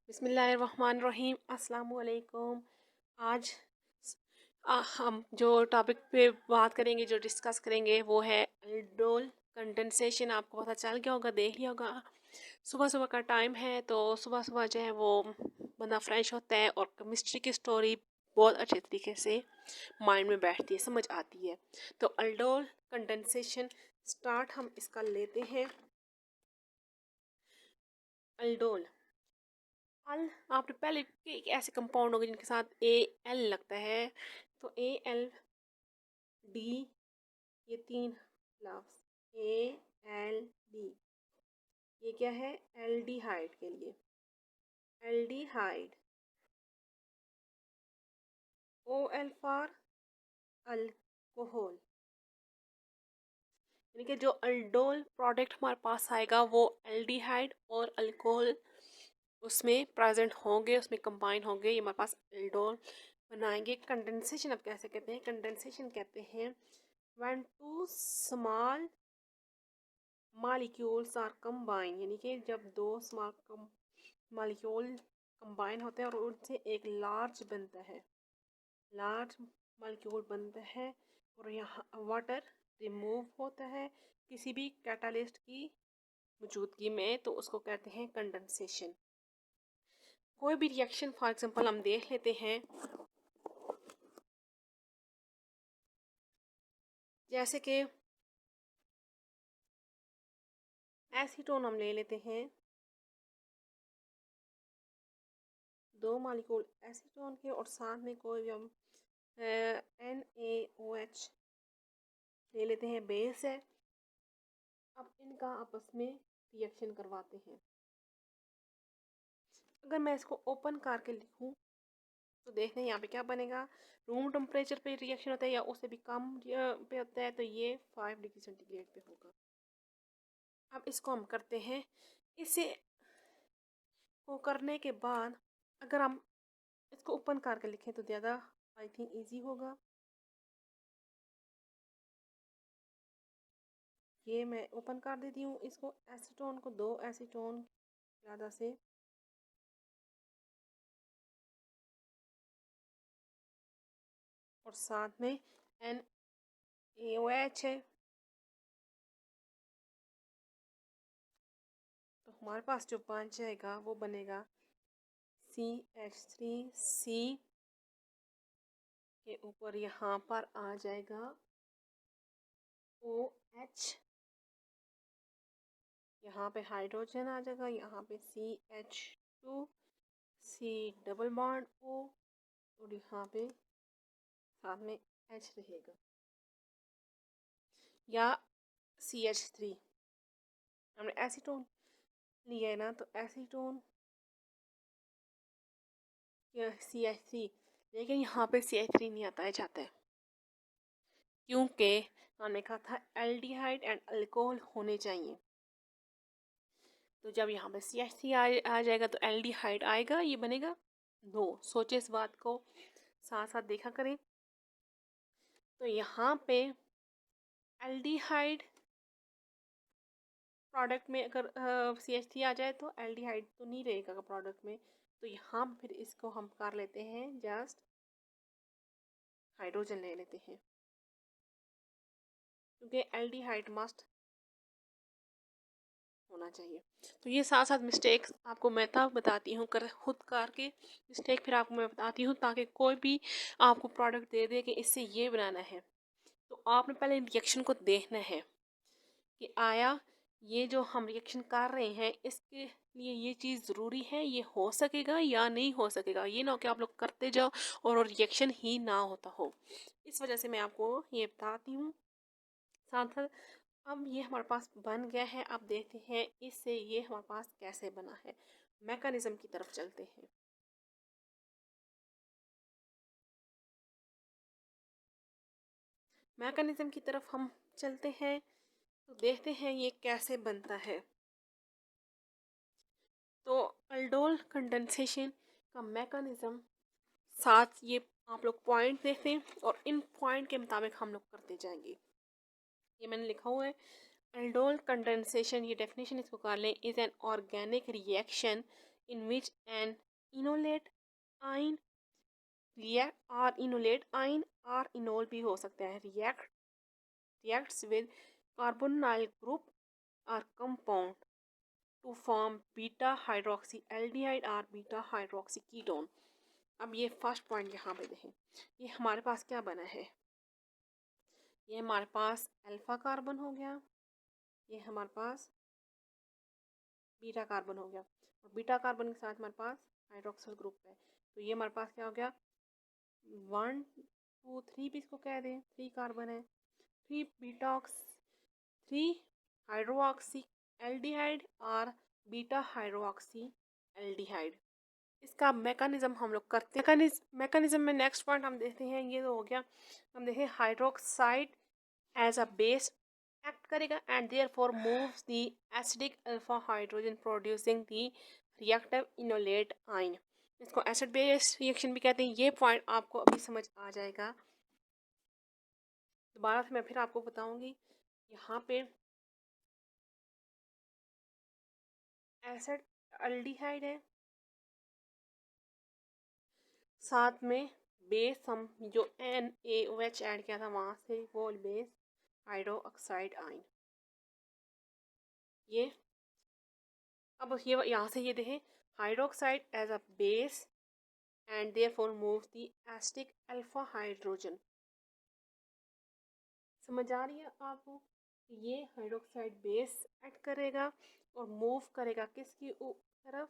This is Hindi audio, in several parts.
बिस्मिल्लाहिर्रहमानिर्रहीम अस्सलाम वालेकुम। आज हम जो टॉपिक पे बात करेंगे, जो डिस्कस करेंगे, वो है अल्डोल कंडेंसेशन। आपको पता चल गया होगा, देख लिया होगा। सुबह सुबह का टाइम है, तो सुबह सुबह जो है वो बंदा फ्रेश होता है और केमिस्ट्री की स्टोरी बहुत अच्छे तरीके से माइंड में बैठती है, समझ आती है। तो अल्डोल कंडेंसेशन स्टार्ट हम इसका लेते हैं। अल्डोल अल आपने पहले एक ऐसे कंपाउंड होंगे जिनके साथ ए एल लगता है, तो ए एल डी, ये तीन लफ्ज ए एल डी, ये क्या है? एल्डिहाइड के लिए aldehyde. O L for alcohol, यानी कि जो अल्डोल प्रोडक्ट हमारे पास आएगा वो एल्डिहाइड और अल्कोहल उसमें प्रेजेंट होंगे, उसमें कंबाइन होंगे, ये हमारे पास एल्डोल बनाएंगे। कंडेंसेशन अब कैसे कहते हैं? कंडेंसेशन कहते हैं when two small molecules are combined, यानी कि जब दो स्मॉल मॉलिक्यूल कंबाइन होते हैं और उनसे एक लार्ज बनता है, लार्ज मॉलिक्यूल बनता है और यहाँ वाटर रिमूव होता है किसी भी कैटालिस्ट की मौजूदगी में, तो उसको कहते हैं कंडेंसेशन। कोई भी रिएक्शन फॉर एग्जांपल हम देख लेते हैं, जैसे कि एसीटोन हम ले लेते हैं, दो मॉलिक्यूल एसीटोन के और साथ में कोई भी हम NaOH ले लेते हैं, बेस है। अब इनका आपस में रिएक्शन करवाते हैं। अगर मैं इसको ओपन करके लिखूं तो देखते हैं यहाँ पे क्या बनेगा। रूम टेम्परेचर पे रिएक्शन होता है या उससे भी कम पे होता है, तो ये 5 डिग्री सेंटीग्रेड पे होगा। अब इसको हम करते हैं। इसे को करने के बाद अगर हम इसको ओपन करके लिखें तो ज़्यादा आई थिंक ईजी होगा। ये मैं ओपन कर देती हूँ इसको। एसीटोन को, दो एसीटोन ज़्यादा से और साथ में NaOH है, तो हमारे पास जो बन जाएगा वो बनेगा CH3C के ऊपर यहाँ पर आ जाएगा OH, यहाँ पे हाइड्रोजन आ जाएगा, यहाँ पे CH2 C double bond O और यहाँ पे साथ में H रहेगा, या CH3। हमने एसीटोन लिया है ना, तो एसीटोन या CH3, लेकिन यहाँ पे CH3 नहीं आता है, जाता है, क्योंकि हमने कहा था एल्डिहाइड एंड अल्कोहल होने चाहिए। तो जब यहाँ पे CH3 आ जाएगा तो एल्डिहाइड आएगा, ये बनेगा 2। सोचे इस बात को, साथ साथ देखा करें। तो यहाँ पे एल्डिहाइड प्रोडक्ट में अगर CH3 आ जाए तो एल्डिहाइड तो नहीं रहेगा प्रोडक्ट में, तो यहाँ फिर इसको हम कर लेते हैं, जस्ट हाइड्रोजन ले लेते हैं, क्योंकि एल्डिहाइड मस्ट होना चाहिए। तो ये साथ साथ मिस्टेक्स आपको मैं तब बताती हूँ, कर खुद करके मिस्टेक फिर आपको मैं बताती हूँ, ताकि कोई भी आपको प्रोडक्ट दे दे कि इससे ये बनाना है, तो आपने पहले रिएक्शन को देखना है कि आया ये जो हम रिएक्शन कर रहे हैं इसके लिए ये चीज़ ज़रूरी है, ये हो सकेगा या नहीं हो सकेगा। ये ना हो कि आप लोग करते जाओ और रिएक्शन ही ना होता हो। इस वजह से मैं आपको ये बताती हूँ। साथ साथ अब ये हमारे पास बन गया है, अब देखते हैं इससे ये हमारे पास कैसे बना है। मैकेनिज्म की तरफ चलते हैं। मैकेनिज्म की तरफ हम चलते हैं तो देखते हैं ये कैसे बनता है। तो अल्डोल कंडेंसेशन का मैकेनिज्म, साथ ये आप लोग पॉइंट देखते हैं और इन पॉइंट के मुताबिक हम लोग करते जाएंगे। ये मैंने लिखा हुआ है, अल्डोल कंडेंसेशन, ये डेफिनेशन इसको कर लें, is an organic reaction in which an enolate ion react or enolate ion or enol भी हो सकता है reacts with carbonyl group or compound to form beta hydroxy aldehyde or beta hydroxy ketone। अब ये फर्स्ट पॉइंट यहाँ पे देखें, ये हमारे पास क्या बना है, ये हमारे पास अल्फा कार्बन हो गया, ये हमारे पास बीटा कार्बन हो गया, और बीटा कार्बन के साथ हमारे पास हाइड्रोक्सिल ग्रुप है। तो ये हमारे पास क्या हो गया, 1 2 3 भी इसको कह दें, 3 कार्बन है, 3 हाइड्रोक्सी एल्डिहाइड और बीटा हाइड्रोक्सी एल्डिहाइड। इसका मैकेनिज्म हम लोग करते हैं। मैकेनिज्म में नेक्स्ट पॉइंट हम देखते हैं, ये तो हो गया, हम देखें hydroxide as a base act करेगा and therefore moves the acidic alpha hydrogen producing the reactive enolate ion. इसको एसिड बेस रिएक्शन भी कहते हैं। ये पॉइंट आपको अभी समझ आ जाएगा। दोबारा से मैं फिर आपको बताऊंगी, यहाँ पे एसिड अल्डिहाइड है, साथ में बेस हम जो NaOH ऐड किया था वहाँ से वो बेस हाइड्रोक्साइड आयन। ये अब ये यहाँ से ये देखें, hydroxide as a base and therefore moves the acidic alpha hydrogen. समझ आ रही है आपको, ये हाइड्रोक्साइड बेस ऐड करेगा और मूव करेगा किसकी तरफ,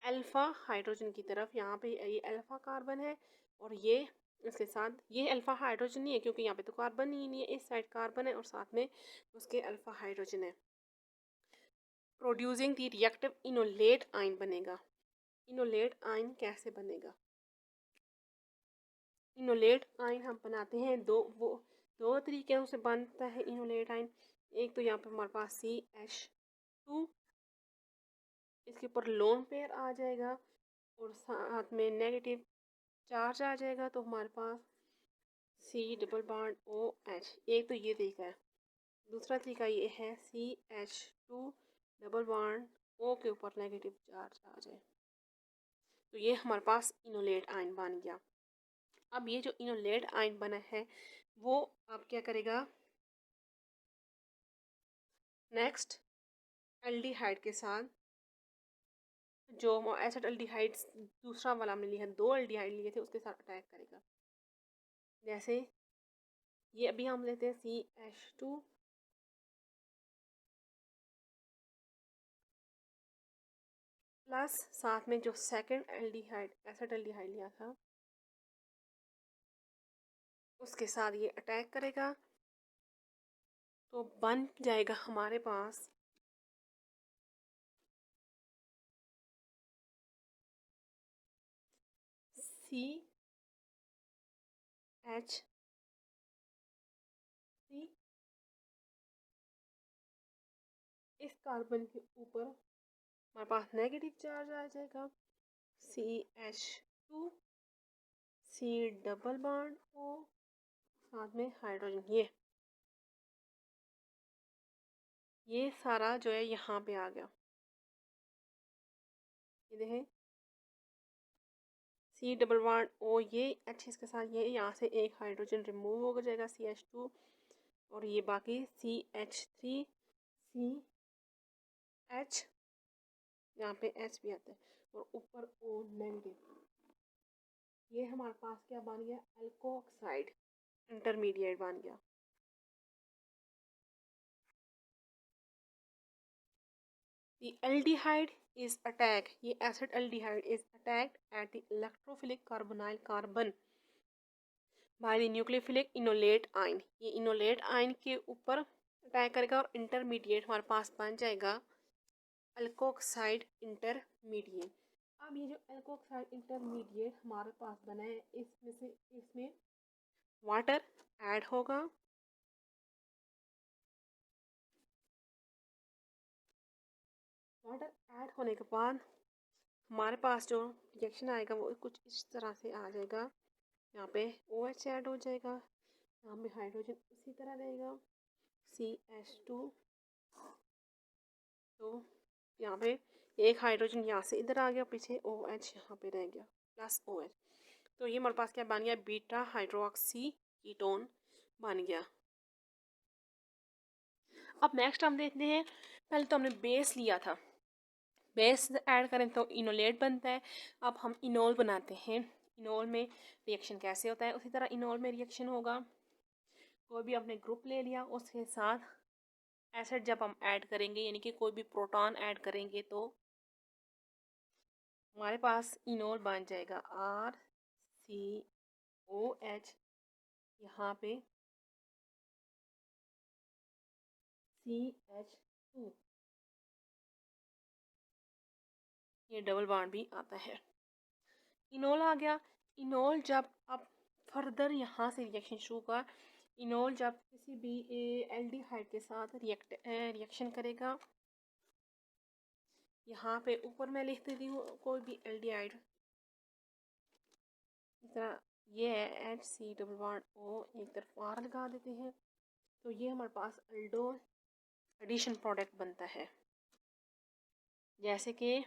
अल्फा हाइड्रोजन की तरफ। यहाँ पे ये अल्फा कार्बन है और ये इसके साथ ये अल्फा हाइड्रोजन नहीं है क्योंकि यहाँ पे तो कार्बन ही नहीं है, इस साइड कार्बन है और साथ में उसके अल्फा हाइड्रोजन है। Producing the reactive enolate ion बनेगा। इनोलेट आयन कैसे बनेगा, इनोलेट आयन हम बनाते हैं दो तरीके से बनता है इनोलेट आयन। एक तो यहाँ पे हमारे पास CH2, इसके ऊपर लोन पेयर आ जाएगा और साथ में नेगेटिव चार्ज आ जाएगा, तो हमारे पास C डबल बॉन्ड OH। एक तो ये तरीका है। दूसरा तरीका ये है CH2 डबल बॉन्ड O के ऊपर नेगेटिव चार्ज आ जाए, तो ये हमारे पास इनोलेट आयन बन गया। अब ये जो इनोलेट आयन बना है वो आप क्या करेगा, नेक्स्ट एल्डिहाइड के साथ, जो एसिड एल्डिहाइड दूसरा वाला हमने लिया है, 2 एल्डिहाइड लिए थे उसके साथ अटैक करेगा। जैसे ये अभी हम लेते हैं CH2 प्लस साथ में जो सेकंड एल्डिहाइड एसिड एल्डिहाइड लिया था उसके साथ ये अटैक करेगा, तो बन जाएगा हमारे पास CH3, इस कार्बन के ऊपर हमारे पास नेगेटिव चार्ज आ जाएगा, CH2 C double bond O साथ में हाइड्रोजन। ये सारा जो है यहाँ पे आ गया, ये देखें C डबल बॉन्ड O, ये H इसके साथ ये यहाँ से एक हाइड्रोजन रिमूव हो जाएगा CH2, और ये बाकी CH3 CH, यहाँ पे H भी आता है और ऊपर O नेगेटिव। ये हमारे पास क्या बन गया, अल्कोक्साइड इंटरमीडिएट बन गया। The aldehyde is attacked, ये acid aldehyde is attacked at the electrophilic carbonyl carbon by the nucleophilic enolate ion। ये enolate ion के ऊपर अटैक करेगा और इंटरमीडिएट हमारे पास बन जाएगा अल्कोक्साइड इंटरमीडिएट। अब ये जो अल्कोक्साइड इंटरमीडिएट हमारे पास बना है इसमें वाटर ऐड होगा, वाटर ऐड होने के बाद हमारे पास जो रिएक्शन आएगा वो कुछ इस तरह से आ जाएगा। यहाँ पे OH ऐड हो जाएगा, यहाँ पे हाइड्रोजन उसी तरह रहेगा CH2, तो यहाँ पे एक हाइड्रोजन यहाँ से इधर आ गया, पीछे OH यहाँ पे रह गया प्लस OH। तो ये हमारे पास क्या बन गया, बीटा हाइड्रोक्सी कीटोन बन गया। अब नेक्स्ट हम देखते हैं, पहले तो हमने बेस लिया था, बेस ऐड करें तो इनोलेट बनता है। अब हम इनोल बनाते हैं। इनोल में रिएक्शन कैसे होता है, उसी तरह इनोल में रिएक्शन होगा। कोई भी अपने ग्रुप ले लिया, उसके साथ एसिड जब हम ऐड करेंगे, यानी कि कोई भी प्रोटॉन ऐड करेंगे, तो हमारे पास इनोल बन जाएगा RCOH, यहाँ पे CH2, ये डबल बॉन्ड भी आता है। इनोल आ गया। इनोल जब अब फर्दर यहाँ से रिएक्शन शुरू का, इनोल जब किसी भी एल्डिहाइड के साथ रिएक्शन करेगा, यहाँ पे ऊपर मैं लिख देती हूँ कोई भी एल्डिहाइड, ये है HC डबल बॉन्ड O, एक तरफ R लगा देते हैं, तो ये हमारे पास अल्डो एडिशन प्रोडक्ट बनता है। जैसे कि